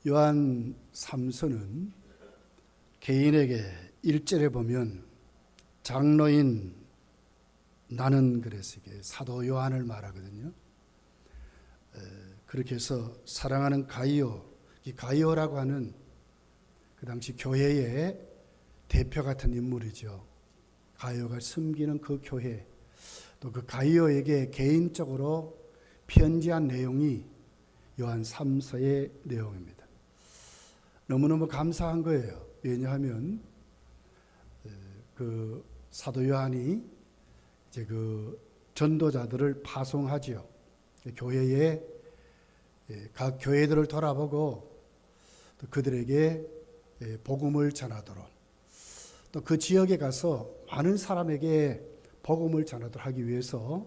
요한 3서는 개인에게 1절에 보면 장로인 나는 그래서 이게 사도 요한을 말하거든요. 그렇게 해서 사랑하는 가이오, 이 가이오라고 하는 그 당시 교회의 대표 같은 인물이죠. 가이오가 섬기는 그 교회, 또 그 가이오에게 개인적으로 편지한 내용이 요한 3서의 내용입니다. 너무너무 감사한 거예요. 왜냐하면 그 사도 요한이 이제 그 전도자들을 파송하지요. 교회에 각 교회들을 돌아보고 또 그들에게 복음을 전하도록, 또 그 지역에 가서 많은 사람에게 복음을 전하도록 하기 위해서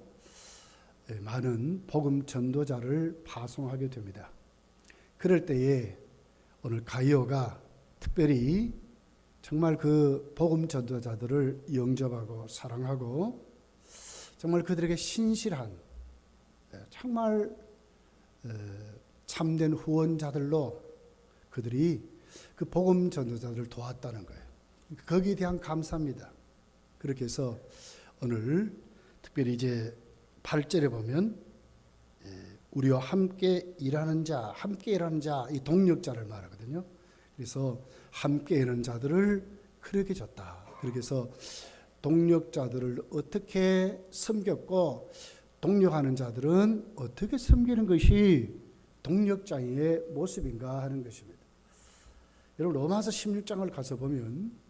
많은 복음 전도자를 파송하게 됩니다. 그럴 때에 오늘 가이오가 특별히 정말 그 복음 전도자들을 영접하고 사랑하고 정말 그들에게 신실한 정말 참된 후원자들로 그들이 그 복음 전도자들을 도왔다는 거예요. 거기에 대한 감사입니다. 그렇게 해서 오늘 특별히 이제 8절에 보면 우리와 함께 일하는 자, 이 동력자를 말하거든요. 그래서 함께 일하는 자들을 그렇게 줬다. 그렇게 해서 동력자들을 어떻게 섬겼고 동력하는 자들은 어떻게 섬기는 것이 동력자의 모습인가 하는 것입니다. 여러분 로마서 16장을 가서 보면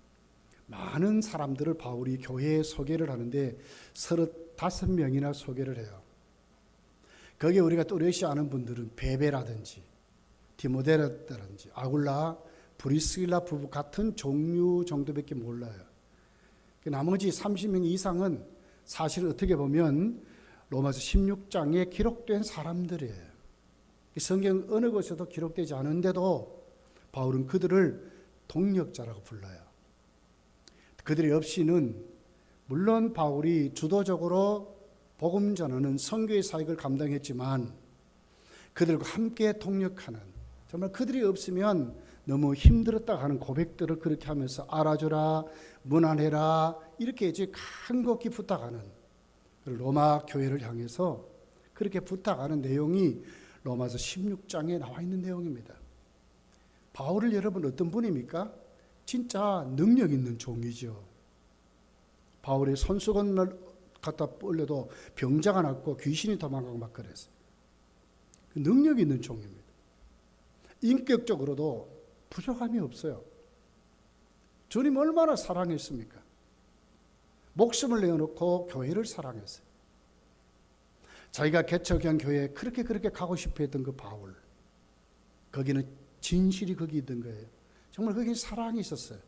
많은 사람들을 바울이 교회에 소개를 하는데 35명이나 소개를 해요. 거기에 우리가 또렷이 아는 분들은 베베라든지 디모데라든지 아굴라, 브리스길라 부부 같은 종류 정도밖에 몰라요. 나머지 30명 이상은 사실 어떻게 보면 로마서 16장에 기록된 사람들이에요. 성경 어느 곳에도 기록되지 않은데도 바울은 그들을 동력자라고 불러요. 그들이 없이는 물론 바울이 주도적으로 복음 전하는 선교의 사역을 감당했지만 그들과 함께 동력하는, 정말 그들이 없으면 너무 힘들었다 하는 고백들을 그렇게 하면서 알아주라, 문안해라 이렇게 이제 간곡히 부탁하는 로마 교회를 향해서 그렇게 부탁하는 내용이 로마서 16장에 나와 있는 내용입니다. 바울을 여러분 어떤 분입니까? 진짜 능력 있는 종이죠. 바울의 손수건을 갖다 올려도 병자가 낫고 귀신이 도망가고 막 그랬어요. 능력 있는 종입니다. 인격적으로도 부족함이 없어요. 주님 얼마나 사랑했습니까? 목숨을 내어놓고 교회를 사랑했어요. 자기가 개척한 교회에 그렇게 가고 싶어 했던 그 바울, 거기는 진실이 거기 있던 거예요. 정말 거기에 사랑이 있었어요.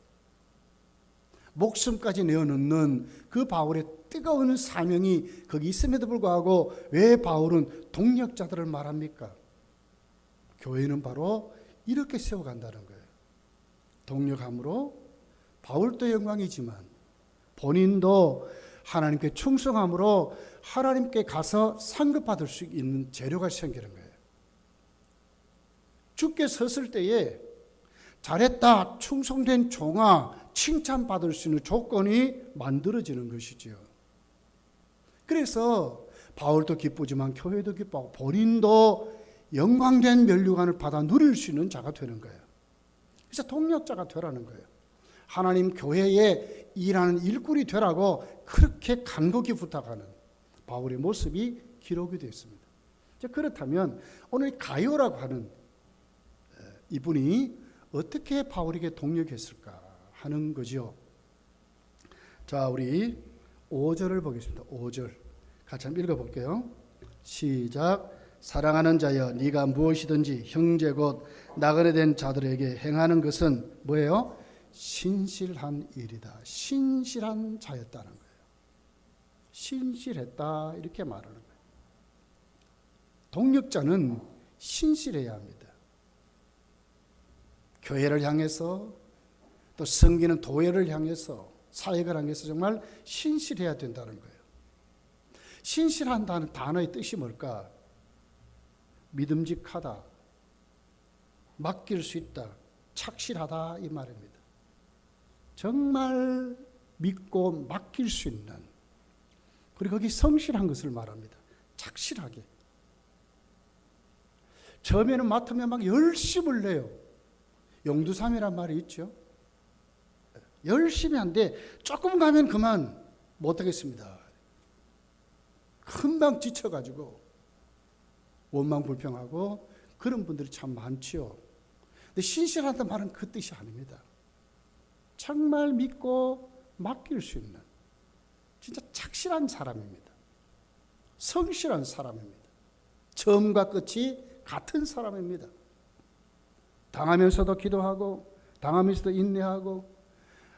목숨까지 내어놓는 그 바울의 뜨거운 사명이 거기 있음에도 불구하고 왜 바울은 동력자들을 말합니까? 교회는 바로 이렇게 세워간다는 거예요. 동력함으로 바울도 영광이지만 본인도 하나님께 충성함으로 하나님께 가서 상급받을 수 있는 재료가 생기는 거예요. 주께 섰을 때에 잘했다, 충성된 종아, 칭찬받을 수 있는 조건이 만들어지는 것이지요. 그래서 바울도 기쁘지만 교회도 기뻐하고 본인도 영광된 면류관을 받아 누릴 수 있는 자가 되는 거예요. 그래서 동력자가 되라는 거예요. 하나님 교회에 일하는 일꾼이 되라고 그렇게 간곡히 부탁하는 바울의 모습이 기록이 되어 있습니다. 그렇다면 오늘 가이오라고 하는 이분이 어떻게 바울에게 동력했을까 하는 거죠. 자, 우리 5절을 보겠습니다. 5절 같이 한번 읽어볼게요. 시작. 사랑하는 자여, 네가 무엇이든지 형제 곧 나그네 된 자들에게 행하는 것은 뭐예요? 신실한 일이다. 신실한 자였다는 거예요. 신실했다 이렇게 말하는 거예요. 동력자는 신실해야 합니다. 교회를 향해서 또 섬기는 도회를 향해서 사역을 향해서 정말 신실해야 된다는 거예요. 신실한다는 단어의 뜻이 뭘까? 믿음직하다, 맡길 수 있다. 착실하다 이 말입니다. 정말 믿고 맡길 수 있는, 그리고 거기 성실한 것을 말합니다. 착실하게. 처음에는 맡으면 막 열심을 내요. 용두삼이란 말이 있죠. 열심히 한데 조금 가면 그만 못하겠습니다. 금방 지쳐가지고 원망불평하고 그런 분들이 참 많지요. 근데 신실하다는 말은 그 뜻이 아닙니다. 정말 믿고 맡길 수 있는 진짜 착실한 사람입니다. 성실한 사람입니다. 처음과 끝이 같은 사람입니다. 당하면서도 기도하고 당하면서도 인내하고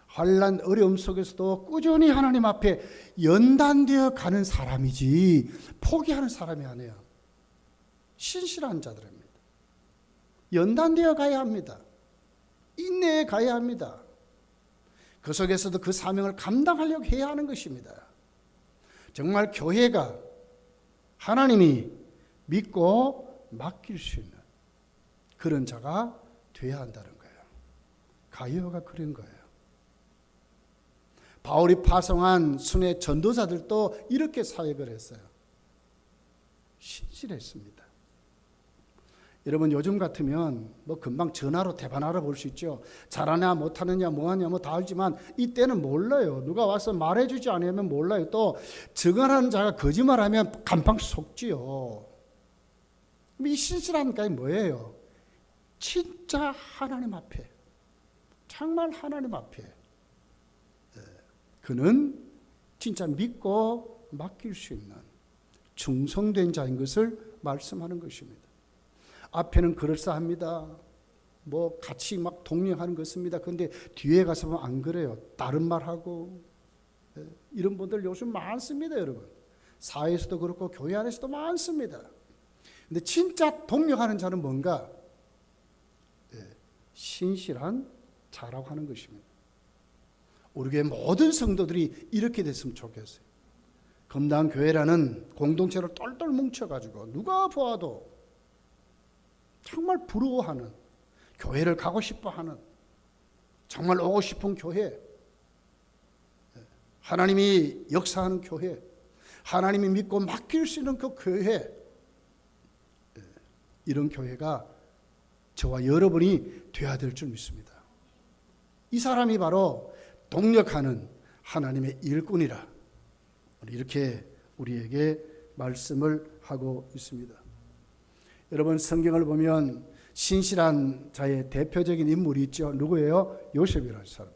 환난 어려움 속에서도 꾸준히 하나님 앞에 연단되어 가는 사람이지 포기하는 사람이 아니에요. 신실한 자들입니다. 연단되어 가야 합니다. 인내해 가야 합니다. 그 속에서도 그 사명을 감당하려고 해야 하는 것입니다. 정말 교회가 하나님이 믿고 맡길 수 있는 그런 자가 되어야 한다는 거예요. 가이오가 그런 거예요. 바울이 파송한 순회 전도자들도 이렇게 사역을 했어요. 신실했습니다. 여러분 요즘 같으면 뭐 금방 전화로 대반 알아볼 수 있죠. 잘하냐 못하느냐 뭐하냐 뭐 다 알지만 이때는 몰라요. 누가 와서 말해주지 않으면 몰라요. 또 증언하는 자가 거짓말하면 간판 속지요. 이 신실한 게 뭐예요? 진짜 하나님 앞에, 정말 하나님 앞에 그는 진짜 믿고 맡길 수 있는 충성된 자인 것을 말씀하는 것입니다. 앞에는 그럴싸합니다. 뭐 같이 막 동행하는 것입니다. 그런데 뒤에 가서 보면 안 그래요. 다른 말하고 이런 분들 요즘 많습니다, 여러분. 사회에서도 그렇고 교회 안에서도 많습니다. 근데 진짜 동력하는 자는 뭔가? 신실한 자라고 하는 것입니다. 우리 교회 모든 성도들이 이렇게 됐으면 좋겠어요. 검당 교회라는 공동체로 똘똘 뭉쳐가지고 누가 보아도 정말 부러워하는, 교회를 가고 싶어하는, 정말 오고 싶은 교회, 하나님이 역사하는 교회, 하나님이 믿고 맡길 수 있는 그 교회, 이런 교회가 저와 여러분이 되어야 될 줄 믿습니다. 이 사람이 바로 동력하는 하나님의 일꾼이라 이렇게 우리에게 말씀을 하고 있습니다. 여러분 성경을 보면 신실한 자의 대표적인 인물이 있죠. 누구예요? 요셉이라는 사람.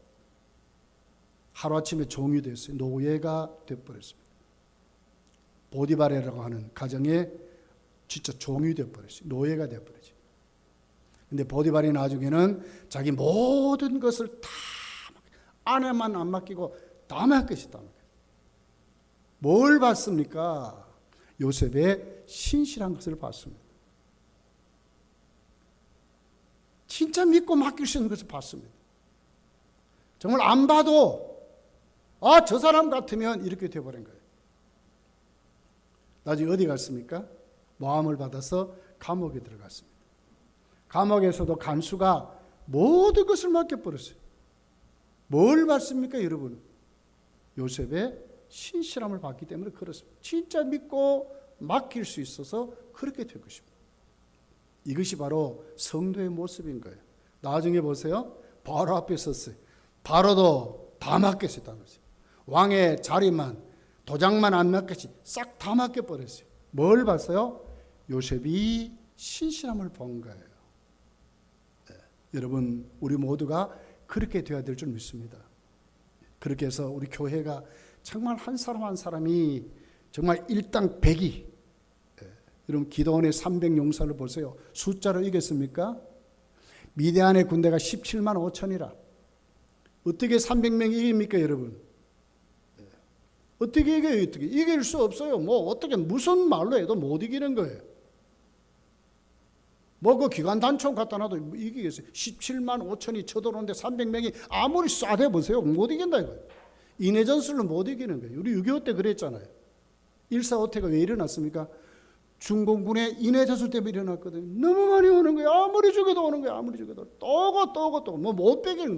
하루아침에 종이 됐어요. 노예가 되어버렸습니다. 보디바레라고 하는 가정에 진짜 종이 되어버렸어요. 노예가 되어버렸죠. 근데 보디발이 나중에는 자기 모든 것을 다 아내만 안 맡기고 다 맡겼다. 뭘 봤습니까? 요셉의 신실한 것을 봤습니다. 진짜 믿고 맡길 수 있는 것을 봤습니다. 정말 안 봐도 저 사람 같으면 이렇게 되어버린 거예요. 나중에 어디 갔습니까? 모함을 받아서 감옥에 들어갔습니다. 감옥에서도 간수가 모든 것을 맡겨버렸어요. 뭘 봤습니까, 여러분? 요셉의 신실함을 봤기 때문에 그렇습니다. 진짜 믿고 맡길 수 있어서 그렇게 될 것입니다. 이것이 바로 성도의 모습인 거예요. 나중에 보세요. 바로 앞에 섰어요. 바로도 다 맡겼어요. 왕의 자리만, 도장만 안 맡겼지 싹 다 맡겨버렸어요. 뭘 봤어요? 요셉이 신실함을 본 거예요. 여러분 우리 모두가 그렇게 되어야 될 줄 믿습니다. 그렇게 해서 우리 교회가 정말 한 사람 한 사람이 정말 일당 백이, 여러분 기도원의 300용사를 보세요. 숫자로 이겼습니까? 미디안의 군대가 17만 5천이라 어떻게 300명이 이깁니까, 여러분? 어떻게 이겨요? 어떻게 이길 수 없어요. 뭐 어떻게 무슨 말로 해도 못 이기는 거예요. 뭐 그 기관 단총 갖다 놔도 이기겠어요. 17만 5천이 쳐들어오는데 300명이 아무리 쏴대 보세요. 못 이긴다 이거예요. 인해전술로 못 이기는 거예요. 우리 6.25 때 그랬잖아요. 1.4.5태가 왜 일어났습니까? 중공군의 인해저술 때문에 일어났거든. 너무 많이 오는 거야. 아무리 죽여도 오는 거야. 아무리 죽여도 또 오고 뭐 못 빼기는.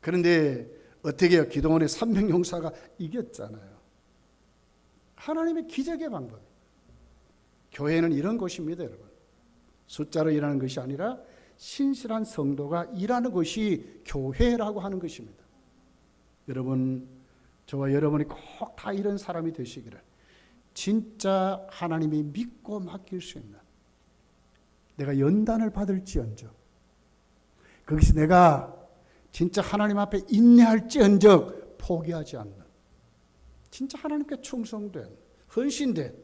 그런데 어떻게 해요? 기도원의 300용사가 이겼잖아요. 하나님의 기적의 방법. 교회는 이런 곳입니다, 여러분. 숫자로 일하는 것이 아니라 신실한 성도가 일하는 것이 교회라고 하는 것입니다. 여러분, 저와 여러분이 꼭 다 이런 사람이 되시기를, 진짜 하나님이 믿고 맡길 수 있는, 내가 연단을 받을지언정, 거기서 내가 진짜 하나님 앞에 인내할지언정 포기하지 않는, 진짜 하나님께 충성된, 헌신된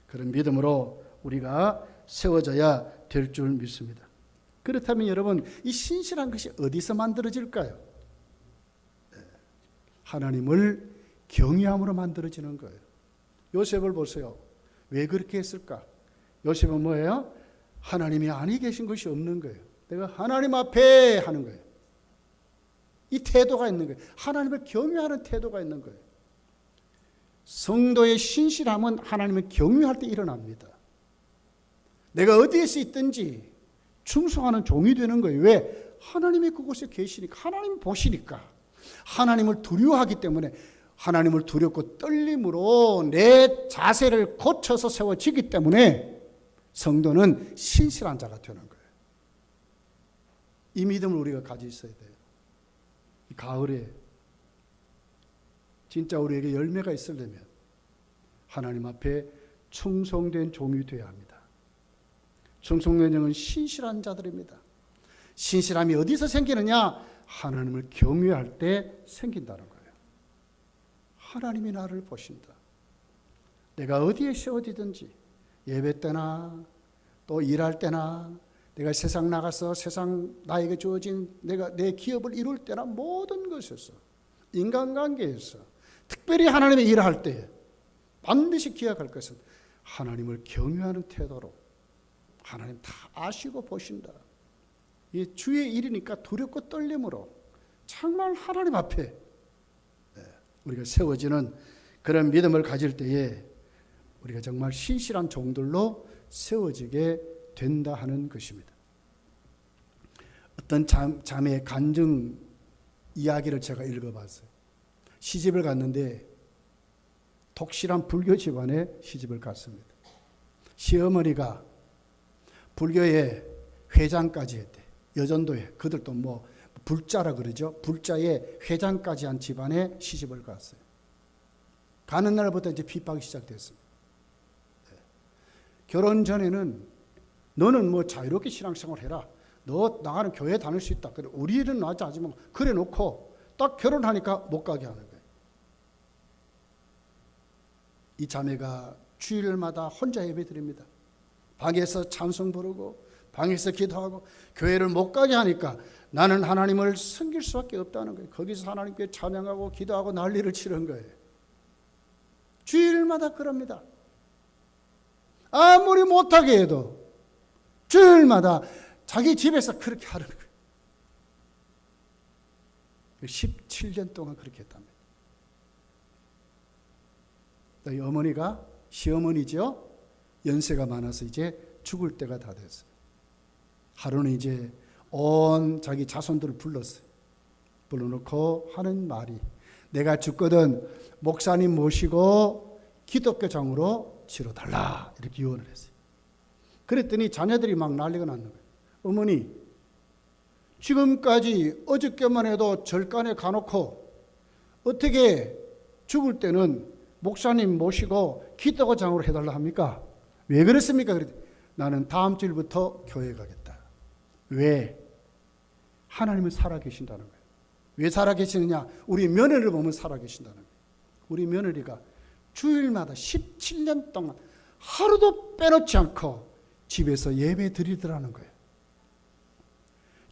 그런 믿음으로 우리가 세워져야 될 줄 믿습니다. 그렇다면 여러분, 이 신실한 것이 어디서 만들어질까요? 하나님을 경외함으로 만들어지는 거예요. 요셉을 보세요. 왜 그렇게 했을까? 요셉은 뭐예요? 하나님이 아니 계신 것이 없는 거예요. 내가 하나님 앞에 하는 거예요. 이 태도가 있는 거예요. 하나님을 경외하는 태도가 있는 거예요. 성도의 신실함은 하나님을 경외할 때 일어납니다. 내가 어디에서 있든지 충성하는 종이 되는 거예요. 왜? 하나님이 그곳에 계시니까, 하나님 보시니까, 하나님을 두려워하기 때문에, 하나님을 두렵고 떨림으로 내 자세를 고쳐서 세워지기 때문에 성도는 신실한 자가 되는 거예요. 이 믿음을 우리가 가지고 있어야 돼요. 이 가을에 진짜 우리에게 열매가 있으려면 하나님 앞에 충성된 종이 되어야 합니다. 충성된 종은 신실한 자들입니다. 신실함이 어디서 생기느냐? 하나님을 경외할 때 생긴다는 거예요. 하나님이 나를 보신다. 내가 어디에 세워지든지, 예배 때나 또 일할 때나, 내가 세상 나가서 세상 나에게 주어진 내가 내 기업을 이룰 때나, 모든 것에서, 인간관계에서, 특별히 하나님의 일을 할 때 반드시 기억할 것은 하나님을 경외하는 태도로, 하나님 다 아시고 보신다. 이 주의 일이니까 두렵고 떨림으로 정말 하나님 앞에 우리가 세워지는 그런 믿음을 가질 때에 우리가 정말 신실한 종들로 세워지게 된다 하는 것입니다. 어떤 자매의 간증 이야기를 제가 읽어봤어요. 시집을 갔는데 독실한 불교 집안에 시집을 갔습니다. 시어머니가 불교의 회장까지 했대. 여전도에, 그들도 뭐 불자라 그러죠. 불자에 회장까지 한 집안에 시집을 갔어요. 가는 날부터 이제 핍박이 시작됐습니다. 결혼 전에는 너는 뭐 자유롭게 신앙생활 해라. 너 나가는 교회 다닐 수 있다. 그래, 우리 일은 나지 하지만 그래 놓고 딱 결혼하니까 못 가게 하는 거예요. 이 자매가 주일마다 혼자 예배 드립니다. 방에서 찬송 부르고 방에서 기도하고 교회를 못 가게 하니까 나는 하나님을 섬길 수밖에 없다는 거예요. 거기서 하나님께 찬양하고 기도하고 난리를 치는 거예요. 주일마다 그럽니다. 아무리 못하게 해도 주일마다 자기 집에서 그렇게 하는 거예요. 17년 동안 그렇게 했답니다. 이 어머니가 시어머니죠. 연세가 많아서 이제 죽을 때가 다 됐어요. 하루는 이제 온 자기 자손들을 불렀어요. 불러놓고 하는 말이, 내가 죽거든 목사님 모시고 기독교장으로 치러달라, 이렇게 유언을 했어요. 그랬더니 자녀들이 막 난리가 났는 거예요. 어머니, 지금까지 어저께만 해도 절간에 가놓고 어떻게 죽을 때는 목사님 모시고 기독교장으로 해달라 합니까? 왜 그렇습니까? 그랬더니 나는 다음 주일부터 교회 가겠다. 왜? 하나님은 살아계신다는 거예요. 왜 살아계시느냐? 우리 며느리를 보면 살아계신다는 거예요. 우리 며느리가 주일마다 17년 동안 하루도 빼놓지 않고 집에서 예배 드리더라는 거예요.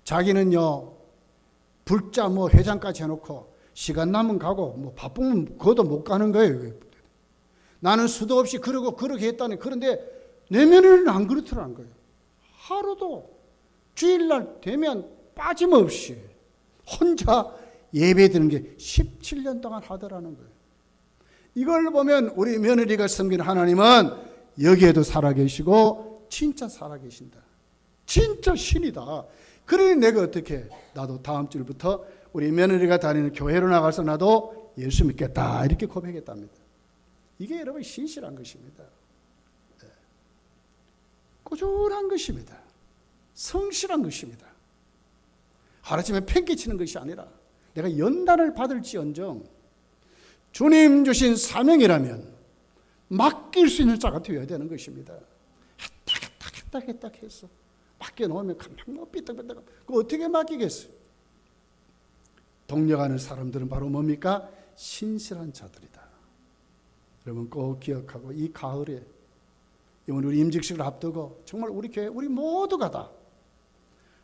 자기는요, 불자 뭐 회장까지 해놓고 시간 나면 가고 뭐 바쁘면 그것도 못 가는 거예요. 나는 수도 없이 그러고 그렇게 했다니. 그런데 내 며느리는 안 그렇더라는 거예요. 하루도 주일날 되면 빠짐없이 혼자 예배 드리는 게 17년 동안 하더라는 거예요. 이걸 보면 우리 며느리가 섬기는 하나님은 여기에도 살아계시고 진짜 살아계신다. 진짜 신이다. 그러니 내가 어떻게 나도 다음 주부터 우리 며느리가 다니는 교회로 나가서 나도 예수 믿겠다 이렇게 고백했답니다. 이게 여러분 신실한 것입니다. 꾸준한 것입니다. 성실한 것입니다. 하루아침에 팽개치는 것이 아니라 내가 연단을 받을지언정 주님 주신 사명이라면 맡길 수 있는 자가 되어야 되는 것입니다. 했다 해서 맡겨놓으면 가만 삐딱삐딱 그거 어떻게 맡기겠어요? 동력하는 사람들은 바로 뭡니까? 신실한 자들이다. 여러분 꼭 기억하고 이 가을에 이번 우리 임직식을 앞두고 정말 우리 교회 우리 모두가 다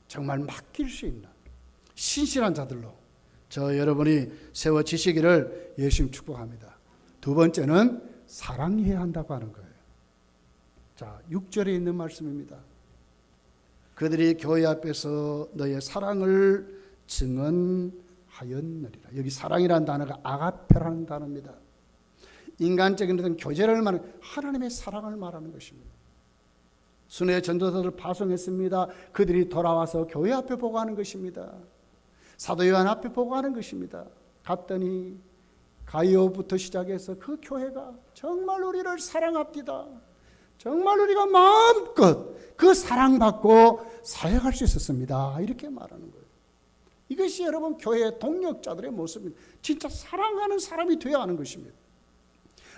정말 맡길 수 있는 신실한 자들로 저 여러분이 세워지시기를 예수님 축복합니다. 두 번째는 사랑해야 한다고 하는 거예요. 자, 6절에 있는 말씀입니다. 그들이 교회 앞에서 너의 사랑을 증언하였느니라. 여기 사랑이라는 단어가 아가페라는 단어입니다. 인간적인 어떤 교제를 말하는 하나님의 사랑을 말하는 것입니다. 순회 전도사들을 파송했습니다. 그들이 돌아와서 교회 앞에 보고하는 것입니다. 사도 요한 앞에 보고하는 것입니다. 갔더니 가이오부터 시작해서 그 교회가 정말 우리를 사랑합니다. 정말 우리가 마음껏 그 사랑받고 사역할 수 있었습니다. 이렇게 말하는 거예요. 이것이 여러분 교회의 동력자들의 모습입니다. 진짜 사랑하는 사람이 되어야 하는 것입니다.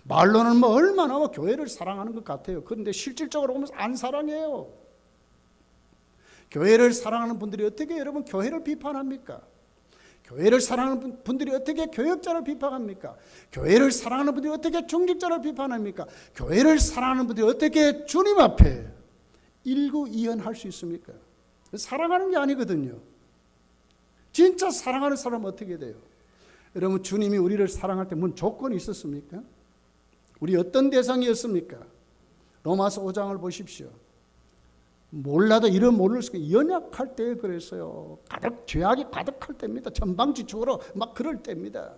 말로는 뭐 얼마나 교회를 사랑하는 것 같아요. 그런데 실질적으로 보면 안 사랑해요. 교회를 사랑하는 분들이 어떻게 여러분 교회를 비판합니까? 교회를 사랑하는 분들이 어떻게 교역자를 비판합니까? 교회를 사랑하는 분들이 어떻게 중직자를 비판합니까? 교회를 사랑하는 분들이 어떻게 주님 앞에 일구이연할 수 있습니까? 사랑하는 게 아니거든요. 진짜 사랑하는 사람은 어떻게 돼요? 여러분 주님이 우리를 사랑할 때 무슨 조건이 있었습니까? 우리 어떤 대상이었습니까? 로마서 5장을 보십시오. 몰라도 이런 모를 수 있어요. 연약할 때 그랬어요. 죄악이 가득할 때입니다. 천방지축으로 막 그럴 때입니다.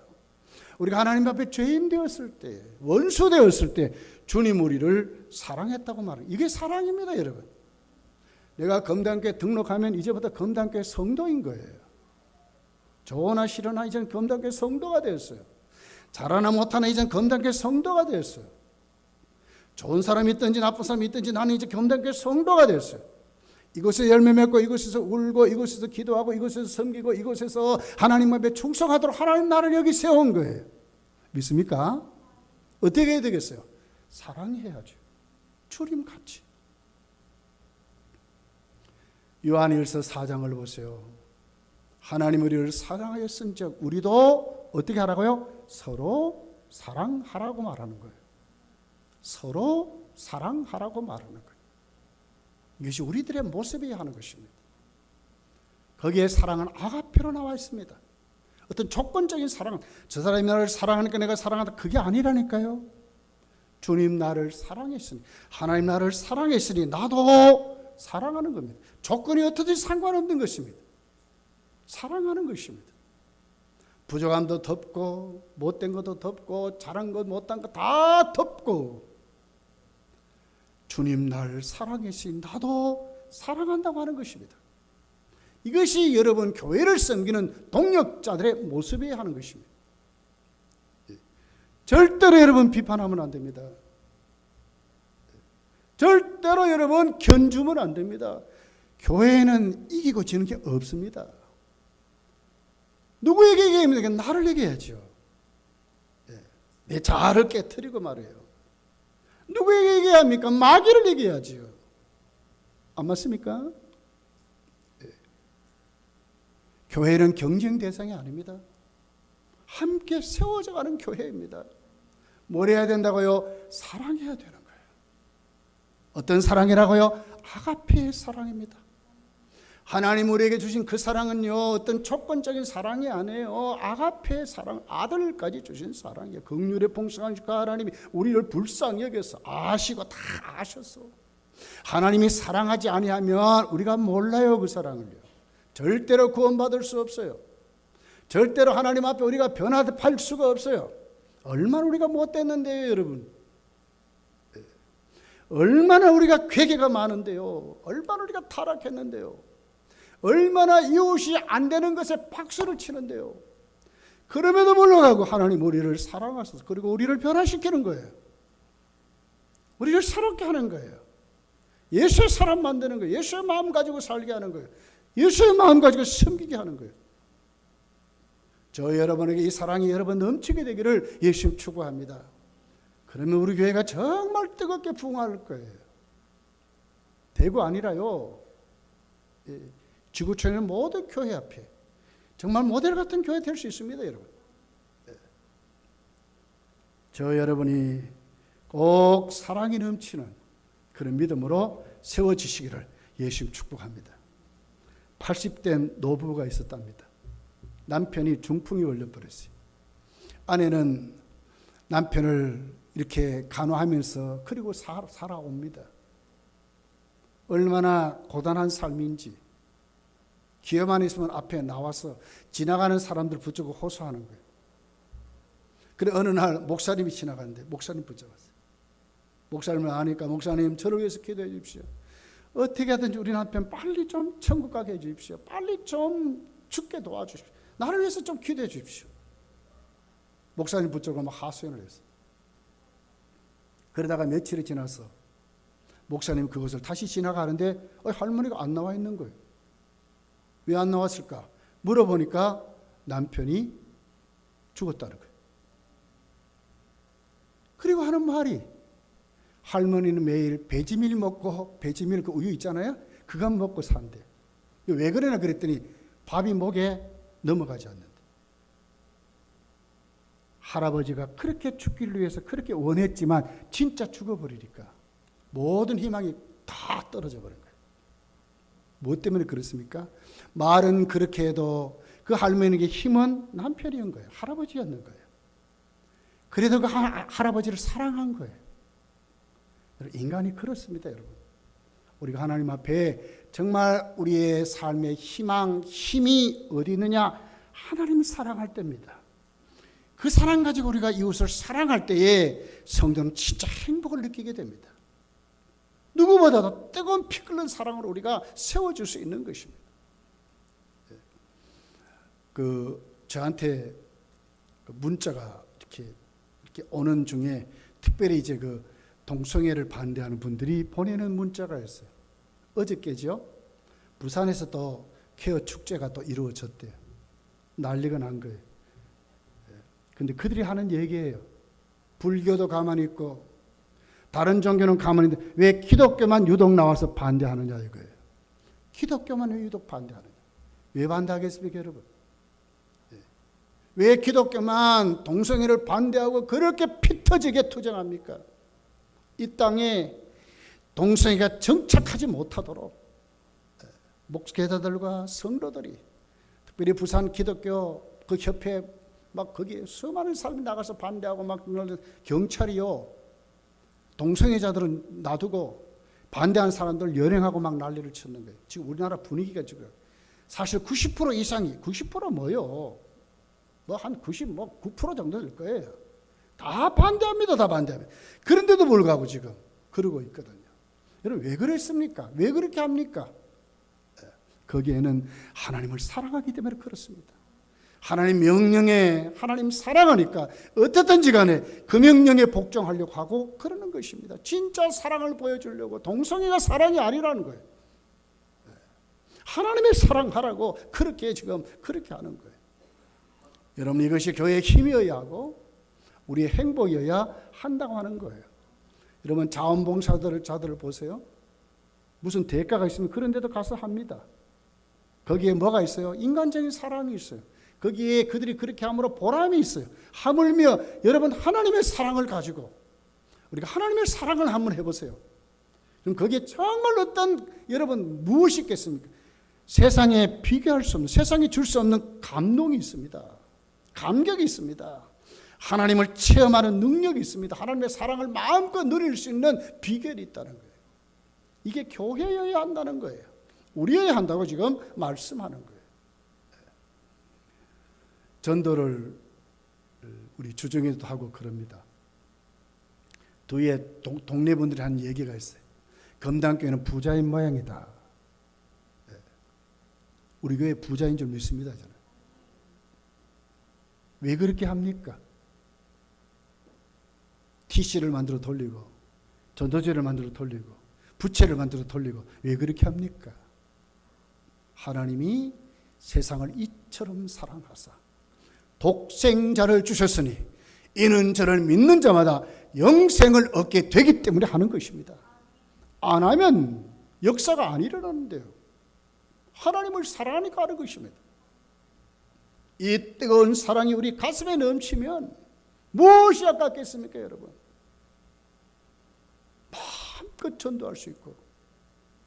우리가 하나님 앞에 죄인 되었을 때, 원수 되었을 때 주님 우리를 사랑했다고 말해요. 이게 사랑입니다, 여러분. 내가 검단교회 등록하면 이제부터 검단교회 성도인 거예요. 좋으나 싫으나 이제는 검단교회 성도가 되었어요. 잘하나 못하나 이제는 검단교회 성도가 되었어요. 좋은 사람이 있든지 나쁜 사람이 있든지 나는 이제 검단교회 성도가 됐어요. 이곳에서 열매 맺고 이곳에서 울고 이곳에서 기도하고 이곳에서 섬기고 이곳에서 하나님 앞에 충성하도록 하나님 나를 여기 세운 거예요. 믿습니까? 어떻게 해야 되겠어요? 사랑해야죠. 주님같이. 요한일서 4장을 보세요. 하나님 우리를 사랑하였은즉 우리도 어떻게 하라고요? 서로 사랑하라고 말하는 거예요. 서로 사랑하라고 말하는 거예요. 이것이 우리들의 모습이어야 하는 것입니다. 거기에 사랑은 아가페로 나와 있습니다. 어떤 조건적인 사랑은 저 사람이 나를 사랑하니까 내가 사랑한다 그게 아니라니까요. 주님 나를 사랑했으니 하나님 나를 사랑했으니 나도 사랑하는 겁니다. 조건이 어떻게 상관없는 것입니다. 사랑하는 것입니다. 부족함도 덮고 못된 것도 덮고 잘한 것 못한 것 다 덮고 주님 날 사랑했으니 나도 사랑한다고 하는 것입니다. 이것이 여러분 교회를 섬기는 동력자들의 모습이어야 하는 것입니다. 절대로 여러분 비판하면 안 됩니다. 절대로 여러분 견주면 안 됩니다. 교회는 이기고 지는 게 없습니다. 누구에게 얘기합니까? 나를 얘기해야죠. 내 자아를 깨트리고 말해요. 누구에게 얘기합니까? 마귀를 얘기해야죠. 안 맞습니까? 교회는 경쟁 대상이 아닙니다. 함께 세워져 가는 교회입니다. 뭘 해야 된다고요? 사랑해야 되는 거예요. 어떤 사랑이라고요? 아가페의 사랑입니다. 하나님 우리에게 주신 그 사랑은요 어떤 조건적인 사랑이 아니에요. 아가페의 사랑, 아들까지 주신 사랑이에요. 긍휼의 풍성한 그 하나님이 우리를 불쌍히 여겨서 아시고 다 아셨어. 하나님이 사랑하지 아니하면 우리가 몰라요. 그 사랑을요. 절대로 구원받을 수 없어요. 절대로 하나님 앞에 우리가 변화할 수가 없어요. 얼마나 우리가 못됐는데요, 여러분. 얼마나 우리가 괴계가 많은데요. 얼마나 우리가 타락했는데요. 얼마나 이웃이 안 되는 것에 박수를 치는데요. 그럼에도 불구하고 하나님 우리를 사랑하셔서 그리고 우리를 변화시키는 거예요. 우리를 새롭게 하는 거예요. 예수의 사람 만드는 거예요. 예수의 마음 가지고 살게 하는 거예요. 예수의 마음 가지고 섬기게 하는 거예요. 저 여러분에게 이 사랑이 여러분 넘치게 되기를 예수님 축복합니다. 그러면 우리 교회가 정말 뜨겁게 부흥할 거예요. 대구 아니라요. 지구촌의 모든 교회 앞에 정말 모델 같은 교회 될 수 있습니다, 여러분. 저 여러분이 꼭 사랑이 넘치는 그런 믿음으로 세워지시기를 예수님 축복합니다. 80대 노부부가 있었답니다. 남편이 중풍이 걸려버렸어요. 아내는 남편을 이렇게 간호하면서 그리고 살아옵니다. 얼마나 고단한 삶인지. 기회만 있으면 앞에 나와서 지나가는 사람들 붙잡고 호소하는 거예요. 그래 어느 날 목사님이 지나가는데 목사님 붙잡았어요. 목사님을 아니까 목사님 저를 위해서 기도해 주십시오. 어떻게 하든지 우리 남편 빨리 좀 천국 가게 해 주십시오. 빨리 좀 죽게 도와주십시오. 나를 위해서 좀 기도해 주십시오. 목사님 붙잡고 막 하소연을 했어요. 그러다가 며칠이 지나서 목사님 그것을 다시 지나가는데 할머니가 안 나와 있는 거예요. 왜 안 나왔을까? 물어보니까 남편이 죽었다는 거예요. 그리고 하는 말이 할머니는 매일 배지밀 먹고 배지밀 그 우유 있잖아요. 그거 먹고 산대. 왜 그러나 그랬더니 밥이 목에 넘어가지 않는데. 할아버지가 그렇게 죽기를 위해서 그렇게 원했지만 진짜 죽어버리니까 모든 희망이 다 떨어져 버린 거예요. 무엇 때문에 그렇습니까? 말은 그렇게 해도 그 할머니에게 힘은 남편이었는 거예요. 할아버지였는 거예요. 그래도 그 할아버지를 사랑한 거예요. 인간이 그렇습니다, 여러분. 우리가 하나님 앞에 정말 우리의 삶의 희망, 힘이 어디 있느냐? 하나님을 사랑할 때입니다. 그 사랑 가지고 우리가 이웃을 사랑할 때에 성도는 진짜 행복을 느끼게 됩니다. 누구보다도 뜨거운 피 끓는 사랑으로 우리가 세워줄 수 있는 것입니다. 저한테 문자가 이렇게 오는 중에 특별히 이제 동성애를 반대하는 분들이 보내는 문자가 있어요. 어저께죠. 부산에서 또 케어 축제가 또 이루어졌대요. 난리가 난 거예요. 근데 그들이 하는 얘기예요. 불교도 가만히 있고 다른 종교는 가만히 있는데 왜 기독교만 유독 나와서 반대하느냐 이거예요. 기독교만 왜 유독 반대하느냐. 왜 반대하겠습니까, 여러분? 왜 기독교만 동성애를 반대하고 그렇게 피 터지게 투쟁합니까? 이 땅에 동성애가 정착하지 못하도록 목회자들과 성도들이 특별히 부산 기독교 그 협회 막 거기에 수많은 사람이 나가서 반대하고 막 경찰이요 동성애자들은 놔두고 반대하는 사람들 연행하고 막 난리를 쳤는 거예요. 지금 우리나라 분위기가 지금 사실 90% 이상이 90% 뭐요? 뭐 한 9% 정도 될 거예요. 다 반대합니다. 다 반대합니다. 그런데도 불구하고 지금 그러고 있거든요. 여러분 왜 그랬습니까? 왜 그렇게 합니까? 거기에는 하나님을 사랑하기 때문에 그렇습니다. 하나님 명령에 하나님 사랑하니까 어떻든지 간에 그 명령에 복종하려고 하고 그러는 것입니다. 진짜 사랑을 보여주려고. 동성애가 사랑이 아니라는 거예요. 하나님의 사랑하라고 그렇게 지금 그렇게 하는 거예요. 여러분 이것이 교회의 힘이어야 하고 우리의 행복이어야 한다고 하는 거예요. 여러분 자원봉사자들을 보세요. 무슨 대가가 있으면 그런 데도 가서 합니다. 거기에 뭐가 있어요? 인간적인 사랑이 있어요. 거기에 그들이 그렇게 함으로 보람이 있어요. 하물며 여러분 하나님의 사랑을 가지고 우리가 하나님의 사랑을 한번 해보세요. 그럼 거기에 정말 어떤 여러분 무엇이 있겠습니까? 세상에 비교할 수 없는, 세상에 줄 수 없는 감동이 있습니다. 감격이 있습니다. 하나님을 체험하는 능력이 있습니다. 하나님의 사랑을 마음껏 누릴 수 있는 비결이 있다는 거예요. 이게 교회여야 한다는 거예요. 우리여야 한다고 지금 말씀하는 거예요. 전도를 우리 주중에도 하고 그럽니다. 뒤에 동네 분들이 한 얘기가 있어요. 검단교회는 부자인 모양이다. 우리 교회 부자인 줄 믿습니다. 저는. 왜 그렇게 합니까? TC를 만들어 돌리고 전도제를 만들어 돌리고 부채를 만들어 돌리고 왜 그렇게 합니까? 하나님이 세상을 이처럼 사랑하사 독생자를 주셨으니 이는 저를 믿는 자마다 영생을 얻게 되기 때문에 하는 것입니다. 안 하면 역사가 안 일어나는데요. 하나님을 사랑하니까 하는 것입니다. 이 뜨거운 사랑이 우리 가슴에 넘치면 무엇이 아깝겠습니까, 여러분? 마음껏 전도할 수 있고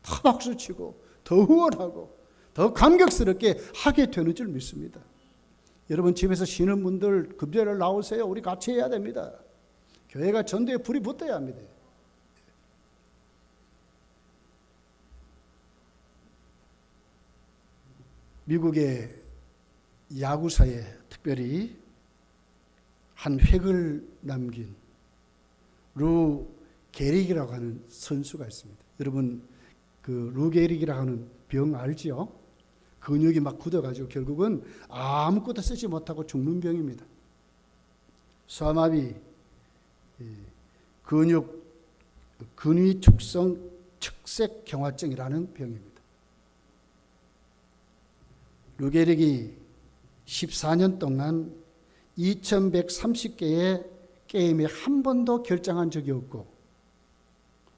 더 박수치고 더 후원하고 더 감격스럽게 하게 되는 줄 믿습니다. 여러분 집에서 쉬는 분들 금요일에 나오세요. 우리 같이 해야 됩니다. 교회가 전도에 불이 붙어야 합니다. 미국의 야구사에 특별히 한 획을 남긴 루 게릭이라고 하는 선수가 있습니다. 여러분 그 루 게릭이라고 하는 병 알지요? 근육이 막 굳어가지고 결국은 아무것도 쓰지 못하고 죽는 병입니다. 소아마비 근위 축성 측색 경화증이라는 병입니다. 루 게릭이 14년 동안 2130개의 게임에 한 번도 결장한 적이 없고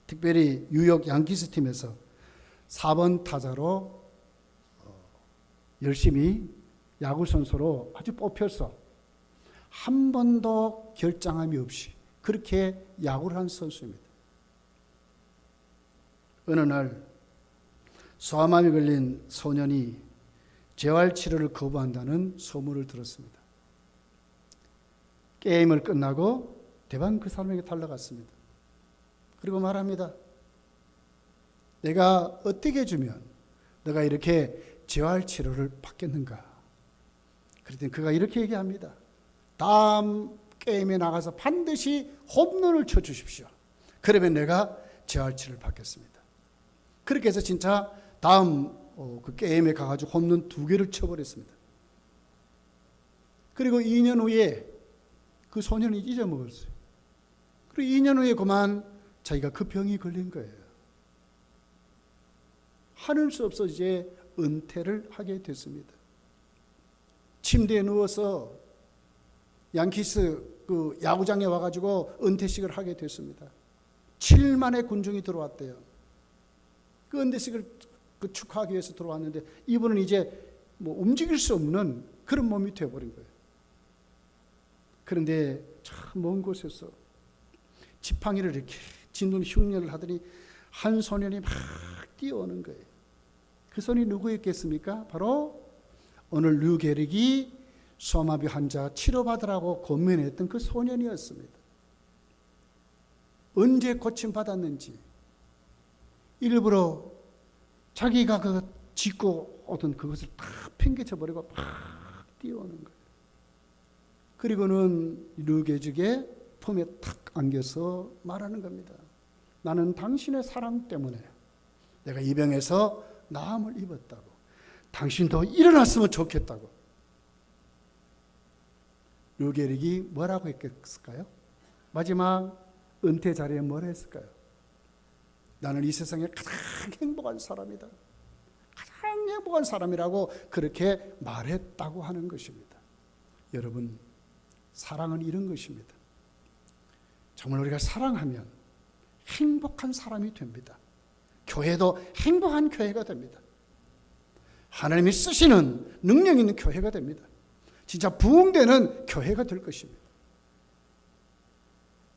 특별히 뉴욕 양키스 팀에서 4번 타자로 열심히 야구 선수로 아주 뽑혀서 한 번도 결장함이 없이 그렇게 야구를 한 선수입니다. 어느 날 소아암에 걸린 소년이 재활 치료를 거부한다는 소문을 들었습니다. 게임을 끝나고 대방 그 사람에게 달려갔습니다. 그리고 말합니다. 내가 어떻게 해주면 너가 이렇게 재활 치료를 받겠는가? 그랬더니 그가 이렇게 얘기합니다. 다음 게임에 나가서 반드시 홈런을 쳐주십시오. 그러면 내가 재활 치료를 받겠습니다. 그렇게 해서 진짜 다음 그 게임에 가가지고 홈런 2개를 쳐버렸습니다. 그리고 2년 후에 그 소년이 잊어먹었어요. 그리고 2년 후에 그만 자기가 그 병이 걸린 거예요. 하늘 수 없어 이제 은퇴를 하게 됐습니다. 침대에 누워서 양키스 그 야구장에 와가지고 은퇴식을 하게 됐습니다. 7만의 군중이 들어왔대요. 그 은퇴식을 축하하기 위해서 들어왔는데 이분은 이제 뭐 움직일 수 없는 그런 몸이 되어버린 거예요. 그런데 참 먼 곳에서 지팡이를 이렇게 진눈 흉내를 하더니 한 소년이 막 뛰어오는 거예요. 그 손이 누구였겠습니까? 바로 오늘 류 게릭이 소아마비 환자 치료받으라고 권면했던 그 소년이었습니다. 언제 고침받았는지 일부러 자기가 그 짚고 오던 그것을 다 팽개쳐 버리고 막 뛰어오는 거예요. 그리고는 류 게릭의 품에 탁 안겨서 말하는 겁니다. 나는 당신의 사랑 때문에 내가 이 병에서 나음을 입었다고. 당신도 일어났으면 좋겠다고. 류 게릭이 뭐라고 했을까요? 마지막 은퇴 자리에 뭐라 했을까요? 나는 이 세상에 가장 행복한 사람이다. 가장 행복한 사람이라고 그렇게 말했다고 하는 것입니다. 여러분, 사랑은 이런 것입니다. 정말 우리가 사랑하면 행복한 사람이 됩니다. 교회도 행복한 교회가 됩니다. 하나님이 쓰시는 능력 있는 교회가 됩니다. 진짜 부흥되는 교회가 될 것입니다.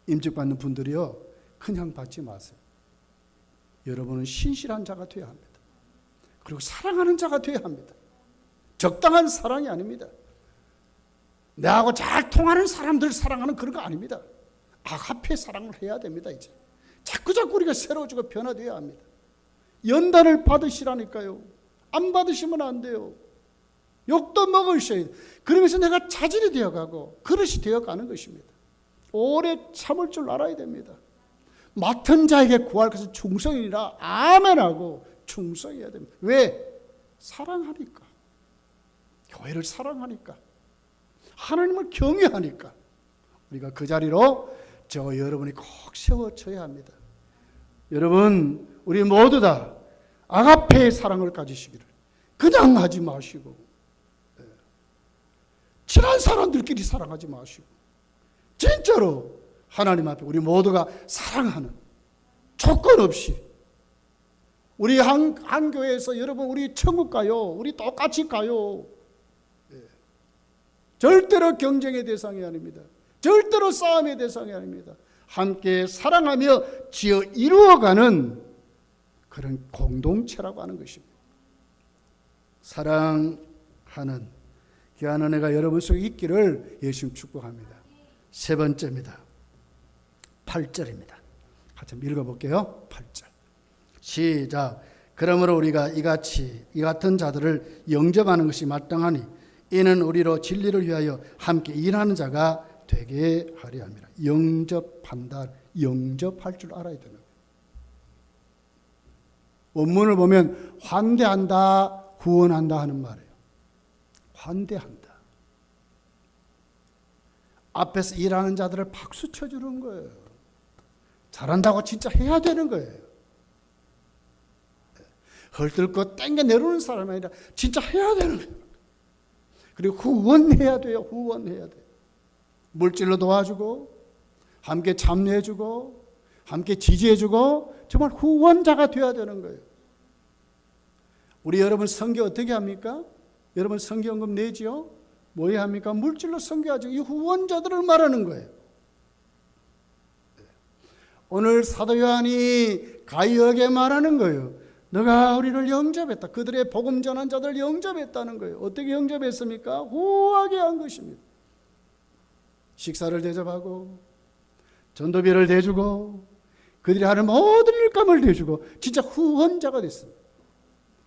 임직받는 분들이요, 그냥 받지 마세요. 여러분은 신실한 자가 되어야 합니다. 그리고 사랑하는 자가 되어야 합니다. 적당한 사랑이 아닙니다. 나하고 잘 통하는 사람들 사랑하는 그런 거 아닙니다. 아가페 사랑을 해야 됩니다. 이제 자꾸 우리가 새로워지고 변화되어야 합니다. 연단을 받으시라니까요. 안 받으시면 안 돼요. 욕도 먹으셔야 돼. 그러면서 내가 자질이 되어가고 그릇이 되어가는 것입니다. 오래 참을 줄 알아야 됩니다. 맡은 자에게 구할 것은 충성이라 아멘하고 충성해야 됩니다. 왜? 사랑하니까. 교회를 사랑하니까. 하나님을 경외하니까. 우리가 그 자리로 저 여러분이 꼭 세워져야 합니다. 여러분, 우리 모두 다 아가페의 사랑을 가지시기를 그냥 하지 마시고, 친한 사람들끼리 사랑하지 마시고, 진짜로 하나님 앞에 우리 모두가 사랑하는, 조건 없이, 우리 한 교회에서 여러분 우리 천국 가요, 우리 똑같이 가요. 절대로 경쟁의 대상이 아닙니다. 절대로 싸움의 대상이 아닙니다. 함께 사랑하며 지어 이루어가는 그런 공동체라고 하는 것입니다. 사랑하는 귀한 은혜가 여러분 속에 있기를 예수님 축복합니다. 세 번째입니다. 8절입니다. 같이 한번 읽어볼게요. 8절 시작. 그러므로 우리가 이 같은 자들을 영접하는 것이 마땅하니 이는 우리로 진리를 위하여 함께 일하는 자가 되게 하려 합니다. 영접한다. 영접할 줄 알아야 되는 거예요. 원문을 보면 환대한다, 후원한다 하는 말이에요. 환대한다. 앞에서 일하는 자들을 박수 쳐주는 거예요. 잘한다고 진짜 해야 되는 거예요. 헐뜯고 땡겨 내려오는 사람이 아니라 진짜 해야 되는 거예요. 그리고 후원해야 돼요. 후원해야 돼요. 물질로 도와주고 함께 참여해주고 함께 지지해주고 정말 후원자가 되어야 되는 거예요. 우리 여러분 선교 어떻게 합니까? 여러분 선교연금 내지요? 뭐 해야 합니까? 물질로 선교하죠. 이 후원자들을 말하는 거예요. 오늘 사도 요한이 가이에게 말하는 거예요. 너가 우리를 영접했다. 그들의 복음 전한 자들을 영접했다는 거예요. 어떻게 영접했습니까? 후하게 한 것입니다. 식사를 대접하고 전도비를 대주고 그들이 하는 모든 일감을 대주고 진짜 후원자가 됐습니다.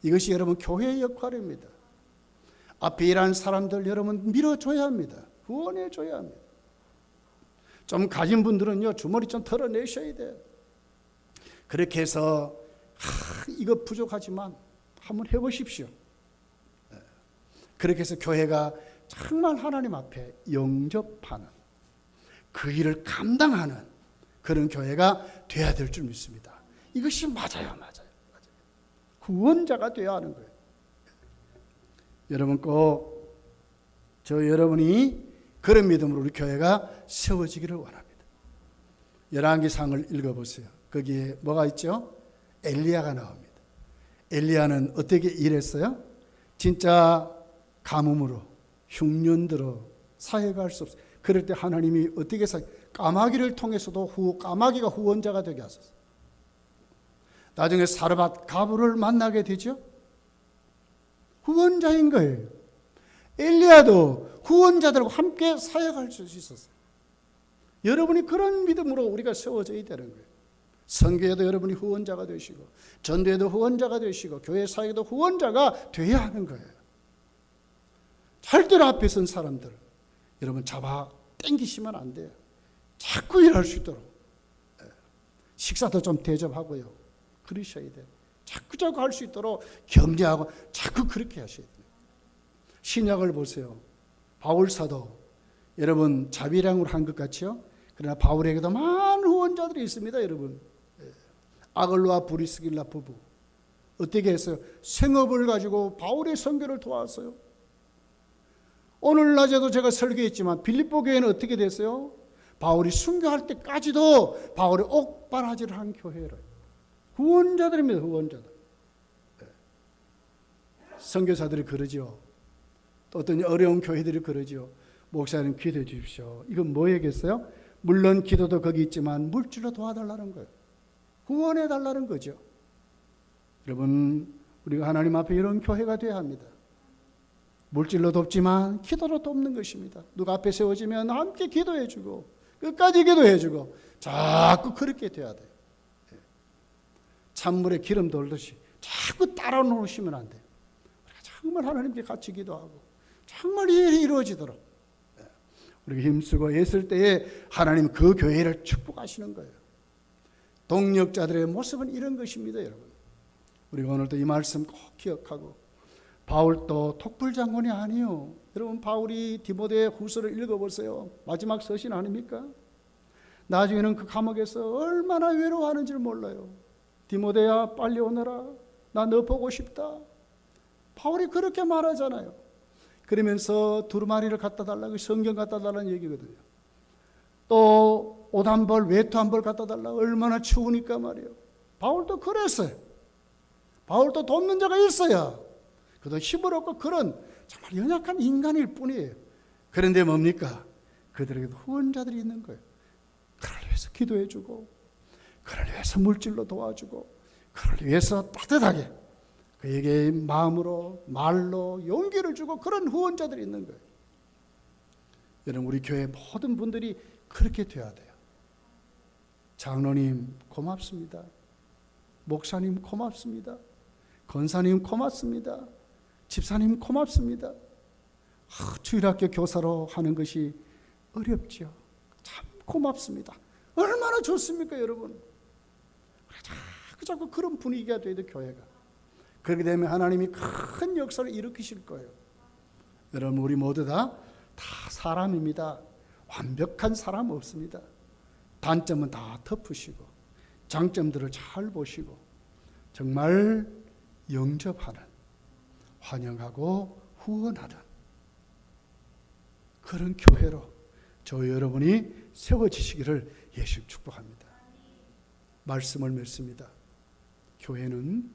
이것이 여러분 교회의 역할입니다. 앞에 일하는 사람들 여러분 밀어줘야 합니다. 후원해줘야 합니다. 좀 가진 분들은요 주머니 좀 털어내셔야 돼요. 그렇게 해서 이거 부족하지만 한번 해보십시오. 그렇게 해서 교회가 정말 하나님 앞에 영접하는 그 일을 감당하는 그런 교회가 돼야 될 줄 믿습니다. 이것이 맞아요. 후원자가 되어야 하는 거예요. 여러분 꼭 저 여러분이 그런 믿음으로 우리 교회가 세워지기를 원합니다. 열왕기상을 읽어보세요. 거기에 뭐가 있죠? 엘리야가 나옵니다. 엘리야는 어떻게 일했어요? 진짜 가뭄으로 흉년 들어 사회가 할 수 없어요. 그럴 때 하나님이 어떻게 까마귀를 통해서도 까마귀가 후원자가 되게 하셨어요. 나중에 사르밧 가부를 만나게 되죠. 후원자인 거예요. 엘리야도 후원자들과 함께 사역할 수 있었어요. 여러분이 그런 믿음으로 우리가 세워져야 되는 거예요. 선교에도 여러분이 후원자가 되시고 전도에도 후원자가 되시고 교회 사역에도 후원자가 돼야 하는 거예요. 절대로 앞에 선 사람들 여러분 잡아 당기시면 안 돼요. 자꾸 일할 수 있도록 식사도 좀 대접하고요. 그러셔야 돼요. 자꾸 할 수 있도록 격려하고 자꾸 그렇게 하셔야 돼요. 신약을 보세요. 바울 사도 여러분 자비량으로 한 것 같이요. 그러나 바울에게도 많은 후원자들이 있습니다. 여러분 아글로와 브리스길라 부부 어떻게 했어요? 생업을 가지고 바울의 선교를 도왔어요. 오늘 낮에도 제가 설교했지만 빌립보 교회는 어떻게 됐어요? 바울이 순교할 때까지도 바울이 옥바라지를 한 교회를 후원자들입니다. 후원자들. 선교사들이 그러죠. 또 어떤 어려운 교회들이 그러죠. 목사님 기도해 주십시오. 이건 뭐겠어요? 물론 기도도 거기 있지만 물질로 도와달라는 거예요. 후원해 달라는 거죠. 여러분 우리가 하나님 앞에 이런 교회가 되어야 합니다. 물질로 돕지만 기도로 돕는 것입니다. 누가 앞에 세워지면 함께 기도해 주고 끝까지 기도해 주고 자꾸 그렇게 돼야 돼요. 찬물에 기름 돌듯이 자꾸 따라 놓으시면 안 돼요. 우리가 정말 하나님께 같이 기도하고 정말 일이 이루어지도록 우리가 힘쓰고 애쓸 때에 하나님 그 교회를 축복하시는 거예요. 동력자들의 모습은 이런 것입니다, 여러분. 우리가 오늘도 이 말씀 꼭 기억하고, 바울도 독불 장군이 아니요. 여러분, 바울이 디모데 후서를 읽어보세요. 마지막 서신 아닙니까? 나중에는 그 감옥에서 얼마나 외로워하는지를 몰라요. 디모데야, 빨리 오너라. 나 너 보고 싶다. 바울이 그렇게 말하잖아요. 그러면서 두루마리를 갖다 달라고, 성경 갖다 달라는 얘기거든요. 또 옷 한 벌, 외투 한 벌 갖다 달라고, 얼마나 추우니까 말이에요. 바울도 그랬어요. 바울도 돕는 자가 있어야 그도 힘을 얻고 그런 정말 연약한 인간일 뿐이에요. 그런데 뭡니까? 그들에게도 후원자들이 있는 거예요. 그를 위해서 기도해주고, 그를 위해서 물질로 도와주고, 그를 위해서 따뜻하게 그에게 마음으로, 말로 용기를 주고, 그런 후원자들이 있는 거예요. 여러분, 우리 교회 모든 분들이 그렇게 돼야 돼요. 장로님 고맙습니다. 목사님 고맙습니다. 권사님 고맙습니다. 집사님 고맙습니다. 주일학교 교사로 하는 것이 어렵죠. 참 고맙습니다. 얼마나 좋습니까, 여러분? 자꾸 그런 분위기가 돼야 돼, 교회가. 그렇게 되면 하나님이 큰 역사를 일으키실 거예요. 여러분, 우리 모두 다 사람입니다. 완벽한 사람 없습니다. 단점은 다 덮으시고, 장점들을 잘 보시고, 정말 영접하는, 환영하고 후원하는 그런 교회로 저 여러분이 세워지시기를 예수 축복합니다. 말씀을 맺습니다. 교회는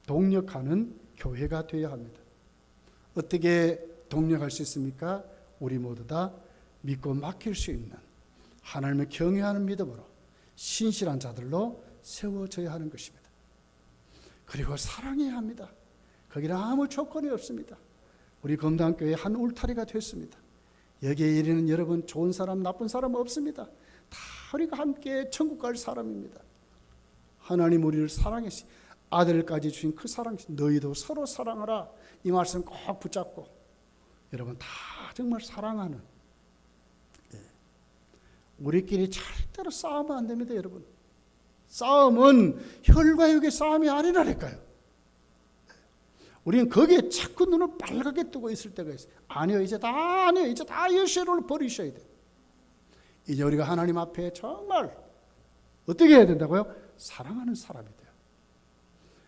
동력하는 교회가 되어야 합니다. 어떻게 동력할 수 있습니까? 우리 모두 다 믿고 맡길 수 있는, 하나님을 경외하는 믿음으로 신실한 자들로 세워져야 하는 것입니다. 그리고 사랑해야 합니다. 거기는 아무 조건이 없습니다. 우리 검단교회 한 울타리가 됐습니다. 여기에 이르는 여러분, 좋은 사람 나쁜 사람 없습니다. 다 우리가 함께 천국 갈 사람입니다. 하나님 우리를 사랑했으니 아들까지 주신 그 사랑, 너희도 서로 사랑하라, 이 말씀 꼭 붙잡고 여러분 다 정말 사랑하는, 우리끼리 절대로 싸우면 안 됩니다, 여러분. 싸움은 혈과 육의 싸움이 아니라니까요. 우리는 거기에 자꾸 눈을 빨갛게 뜨고 있을 때가 있어요. 아니요, 이제 다 예수를 버리셔야 돼요. 이제 우리가 하나님 앞에 정말 어떻게 해야 된다고요? 사랑하는 사람이 돼요.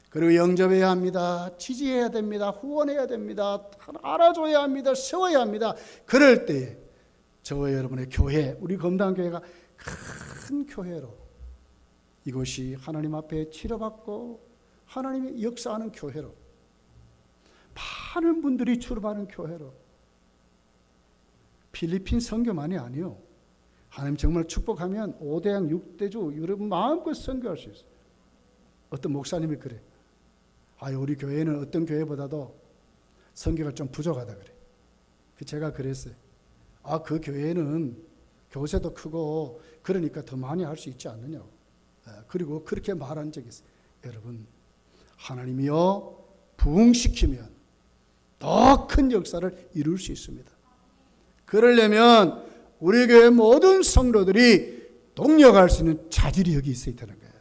그리고 영접해야 합니다. 지지해야 됩니다. 후원해야 됩니다. 알아줘야 합니다. 세워야 합니다. 그럴 때 저와 여러분의 교회, 우리 검단교회가 큰 교회로, 이곳이 하나님 앞에 치료받고 하나님의 역사하는 교회로, 많은 분들이 출발하는 교회로, 필리핀 선교만이 아니요, 하나님 정말 축복하면 5대양 6대주 여러분 마음껏 선교할 수 있어요. 어떤 목사님이 그래, 우리 교회는 어떤 교회보다도 선교가 좀 부족하다 그래. 제가 그랬어요. 그 교회는 교세도 크고 그러니까 더 많이 할 수 있지 않느냐고. 그리고 그렇게 말한 적이 있어요. 여러분, 하나님이요 부흥시키면 더 큰 역사를 이룰 수 있습니다. 그러려면 우리 교회 모든 성도들이 동력할 수 있는 자질이 여기 있어야 되는 거예요.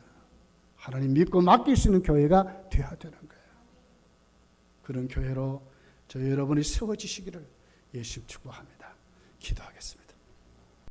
하나님 믿고 맡길 수 있는 교회가 되어야 되는 거예요. 그런 교회로 저 여러분이 세워지시기를 예수 축복합니다. 기도하겠습니다.